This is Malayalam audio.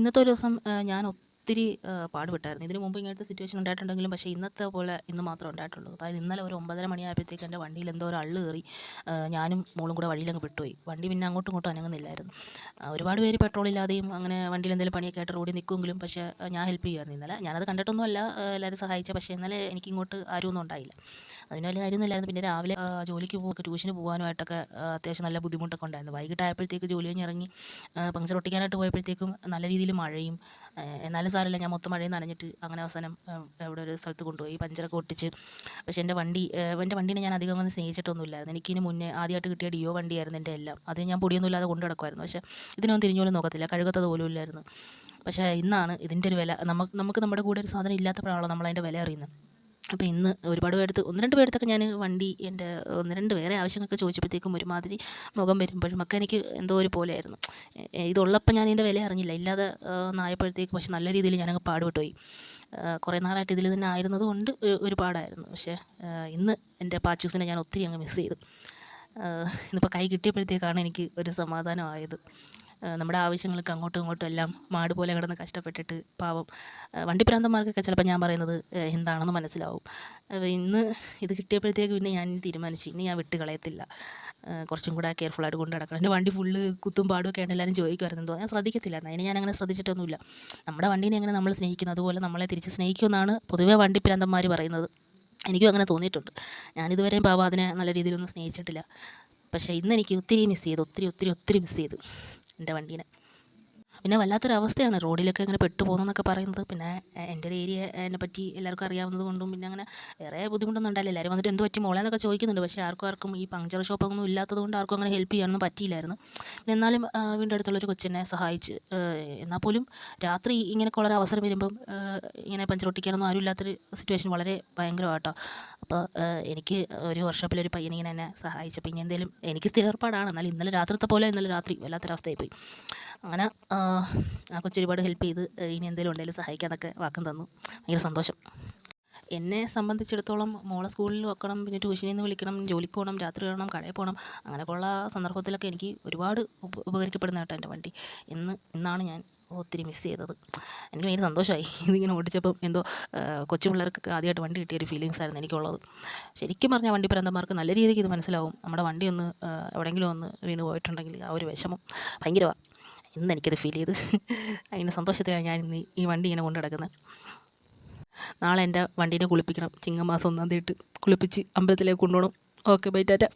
ഇന്നത്തെ ഒരു ദിവസം ഞാൻ ഒത്തിരി പാടുപെട്ടായിരുന്നു. ഇതിന് മുമ്പ് ഇങ്ങനത്തെ സിറ്റുവേഷൻ ഉണ്ടായിട്ടുണ്ടെങ്കിലും പക്ഷേ ഇന്നത്തെ പോലെ ഇന്ന് മാത്രമേ ഉണ്ടായിട്ടുള്ളൂ. അതായത് ഇന്നലെ ഒരു 9:30 മണിയായപ്പോഴത്തേക്ക് എൻ്റെ വണ്ടിയിൽ എന്തോ ഒരു അള്ള് കയറി ഞാനും മോളും കൂടെ വഴിയിലങ്ങ് പെട്ടുപോയി. വണ്ടി പിന്നെ അങ്ങോട്ടും ഇങ്ങോട്ടും അനങ്ങുന്നില്ലായിരുന്നു. ഒരുപാട് പേര് പെട്രോളില്ലാതെയും അങ്ങനെ വണ്ടിയിൽ എന്തെങ്കിലും പണിയൊക്കെ ആയിട്ട് റോഡിൽ നിൽക്കുമെങ്കിലും പക്ഷേ ഞാൻ ഹെൽപ്പ് ചെയ്യുമായിരുന്നു ഇന്നലെ. ഞാനത് കണ്ടിട്ടൊന്നുമല്ല എല്ലാവരും സഹായിച്ചത്. പക്ഷേ ഇന്നലെ എനിക്കിങ്ങോട്ട് ആരുമൊന്നും ഉണ്ടായില്ല. അതിന് വലിയ കാര്യമൊന്നുമില്ലായിരുന്നു. പിന്നെ രാവിലെ ജോലിക്ക് ട്യൂഷന് പോകാനുമായിട്ടൊക്കെ അത്യാവശ്യം നല്ല ബുദ്ധിമുട്ടൊക്കെ ഉണ്ടായിരുന്നു. വൈകിട്ടായപ്പോഴത്തേക്ക് ജോലി കഴിഞ്ഞിറങ്ങി പങ്ക്ചർ ഒട്ടിക്കാനായിട്ട് പോയപ്പോഴത്തേക്കും നല്ല രീതിയിൽ മഴയും. എന്നാലും സാരമില്ല, ഞാൻ മൊത്തം മഴയും നനഞ്ഞിട്ട് അങ്ങനെ അവസാനം അവിടെ ഒരു സ്ഥലത്ത് കൊണ്ടുപോയി പഞ്ചറൊക്കെ ഒട്ടിച്ച്. പക്ഷേ എൻ്റെ വണ്ടീനെ ഞാൻ അധികം അങ്ങനെ സ്നേഹിച്ചിട്ടൊന്നുമില്ലായിരുന്നു. എനിക്കിനി മുന്നേ ആദ്യമായിട്ട് കിട്ടിയ ഡിയോ വണ്ടിയായിരുന്നു എൻ്റെ എല്ലാം. അത് ഞാൻ പൊടിയൊന്നും ഇല്ലാതെ കൊണ്ടു നടക്കുമായിരുന്നു. പക്ഷേ ഇതിനൊന്നും തിരിഞ്ഞു പോലും നോക്കത്തില്ല, കഴുകത്തത് പോലും ഇല്ലായിരുന്നു. പക്ഷേ ഇന്നാണ് ഇതിൻ്റെ ഒരു വില. നമുക്ക് നമ്മുടെ കൂടെ ഒരു സാധനം ഇല്ലാത്തപ്പോഴാണല്ലോ നമ്മളതിൻ്റെ വില അറിയുന്നത്. അപ്പോൾ ഇന്ന് ഒരുപാട് പേരെടുത്ത് 1-2 പേരെടുത്തൊക്കെ ഞാൻ വണ്ടി എൻ്റെ 1-2 വേറെ ആവശ്യങ്ങളൊക്കെ ചോദിച്ചപ്പോഴത്തേക്കും ഒരുമാതിരി മുഖം വരുമ്പോഴും ഒക്കെ എനിക്ക് എന്തോ ഒരു പോലെയായിരുന്നു. ഇതുള്ളപ്പോൾ ഞാൻ ഇതിൻ്റെ വില അറിഞ്ഞില്ല. ഇല്ലാതെ ആയപ്പോഴത്തേക്ക് പക്ഷെ നല്ല രീതിയിൽ ഞാനങ്ങ് പാടുപെട്ട് പോയി. കുറേ നാളായിട്ട് ഇതിൽ തന്നെ ആയിരുന്നത് കൊണ്ട് ഒരു പാടായിരുന്നു. പക്ഷേ ഇന്ന് എൻ്റെ പാച്ചൂസിനെ ഞാൻ ഒത്തിരി അങ്ങ് മിസ് ചെയ്തു. ഇന്നിപ്പോൾ കൈ കിട്ടിയപ്പോഴത്തേക്കാണ് എനിക്ക് ഒരു സമാധാനമായത്. നമ്മുടെ ആവശ്യങ്ങൾക്ക് അങ്ങോട്ടും ഇങ്ങോട്ടും എല്ലാം മാട് പോലെ കിടന്ന് കഷ്ടപ്പെട്ടിട്ട് പാവം വണ്ടിപ്രാന്തന്മാർക്കൊക്കെ ചിലപ്പോൾ ഞാൻ പറയുന്നത് എന്താണെന്ന് മനസ്സിലാവും. ഇന്ന് ഇത് കിട്ടിയപ്പോഴത്തേക്ക് പിന്നെ ഞാൻ തീരുമാനിച്ചു, ഇനി ഞാൻ വിട്ട് കളയത്തില്ല. കുറച്ചും കൂടെ കെയർഫുള്ളായിട്ട് കൊണ്ട് നടക്കണം. എൻ്റെ വണ്ടി ഫുള്ള് കുത്തും പാടുമൊക്കെ ആണ്. എല്ലാവരും ചോദിക്കുമായിരുന്നു എന്തോ, ഞാൻ ശ്രദ്ധിക്കത്തില്ലായിരുന്നു. അതിന് ഞാനങ്ങനെ ശ്രദ്ധിച്ചിട്ടൊന്നുമില്ല. നമ്മുടെ വണ്ടീനെ എങ്ങനെ നമ്മൾ സ്നേഹിക്കുന്നു അതുപോലെ നമ്മളെ തിരിച്ച് സ്നേഹിക്കുമെന്നാണ് പൊതുവേ വണ്ടിപ്രാന്തന്മാർ പറയുന്നത്. എനിക്കും അങ്ങനെ തോന്നിയിട്ടുണ്ട്. ഞാനിതുവരെയും പാവം അതിനെ നല്ല രീതിയിലൊന്നും സ്നേഹിച്ചിട്ടില്ല. പക്ഷേ ഇന്നെനിക്ക് ഒത്തിരി മിസ് ചെയ്തു, ഒത്തിരി മിസ് ചെയ്തു എൻ്റെ വണ്ടീനെ. പിന്നെ വല്ലാത്തൊരവസ്ഥയാണ് റോഡിലൊക്കെ ഇങ്ങനെ പെട്ടുപോകുന്നതെന്നൊക്കെ പറയുന്നത്. പിന്നെ എൻ്റെ ഒരു ഏരിയ പറ്റി എല്ലാവർക്കും അറിയാവുന്നത് കൊണ്ടും പിന്നെ അങ്ങനെ വേറെ ബുദ്ധിമുട്ടൊന്നും ഉണ്ടായില്ല. എല്ലാവരും വന്നിട്ട് എന്ത് പറ്റി മോളെ എന്നൊക്കെ ചോദിക്കുന്നുണ്ട്. പക്ഷേ ആർക്കും ഈ പങ്ക്ചർ ഷോപ്പൊന്നും ഇല്ലാത്തത് കൊണ്ട് ആർക്കും അങ്ങനെ ഹെൽപ്പ് ചെയ്യാനൊന്നും പറ്റിയില്ലായിരുന്നു. പിന്നെ എന്നാലും വീടിൻ്റെ അടുത്തുള്ളൊരു കൊച്ചിനെ സഹായിച്ച്. എന്നാൽ പോലും രാത്രി ഇങ്ങനെയൊക്കെ ഉള്ളൊരു അവസരം വരുമ്പം ഇങ്ങനെ പഞ്ചർ ഒട്ടിക്കാനൊന്നും ആരും ഇല്ലാത്തൊരു സിറ്റുവേഷൻ വളരെ ഭയങ്കരമാട്ടോ. അപ്പോൾ എനിക്ക് ഒരു വർക്ക്ഷോപ്പിലൊരു പയ്യൻ ഇങ്ങനെ എന്നെ സഹായിച്ചപ്പോൾ ഇനി എന്തെങ്കിലും എനിക്ക് സ്ഥിര ഏർപ്പാടാണ്. എന്നാലും ഇന്നലെ രാത്രി വല്ലാത്തൊരവസ്ഥയായിപ്പോയി. അങ്ങനെ ആ കൊച്ചൊരുപാട് ഹെൽപ്പ് ചെയ്ത് ഇനി എന്തെങ്കിലും ഉണ്ടെങ്കിലും സഹായിക്കാമെന്നൊക്കെ വാക്കും തന്നു. ഭയങ്കര സന്തോഷം. എന്നെ സംബന്ധിച്ചിടത്തോളം മോളെ സ്കൂളിൽ വെക്കണം, പിന്നെ ട്യൂഷനിൽ നിന്ന് വിളിക്കണം, ജോലിക്ക് പോകണം, രാത്രി വരണം, കടയിൽ പോകണം, അങ്ങനെയൊക്കെയുള്ള സന്ദർഭത്തിലൊക്കെ എനിക്ക് ഒരുപാട് ഉപകരിക്കപ്പെടുന്ന കേട്ടോ എൻ്റെ വണ്ടി. ഇന്നാണ് ഞാൻ ഒത്തിരി മിസ് ചെയ്തത്. എനിക്ക് ഭയങ്കര സന്തോഷമായി. ഇതിങ്ങനെ ഓടിച്ചപ്പം എന്തോ കൊച്ചു പിള്ളേർക്കൊക്കെ ആദ്യമായിട്ട് വണ്ടി കിട്ടിയൊരു ഫീലിങ്സ് ആയിരുന്നു എനിക്കുള്ളത്. ശരിക്കും പറഞ്ഞാൽ വണ്ടിപ്രാന്തന്മാർക്ക് നല്ല രീതിക്ക് ഇത് മനസ്സിലാവും. നമ്മുടെ വണ്ടി ഒന്ന് എവിടെയെങ്കിലും ഒന്ന് വീണ് പോയിട്ടുണ്ടെങ്കിൽ ആ ഒരു വിഷമം ഭയങ്കരമാണ്. ഇന്ന് എനിക്കത് ഫീൽ ചെയ്ത് അതിൻ്റെ സന്തോഷത്തിലാണ് ഞാൻ ഇന്ന് ഈ വണ്ടി ഇങ്ങനെ കൊണ്ട് നടക്കുന്നത്. നാളെ എൻ്റെ വണ്ടീനെ കുളിപ്പിക്കണം. ചിങ്ങമാസം 1-ാം തീയതി കുളിപ്പിച്ച് അമ്പലത്തിലേക്ക് കൊണ്ടുപോകണം. Okay, bye, Tata.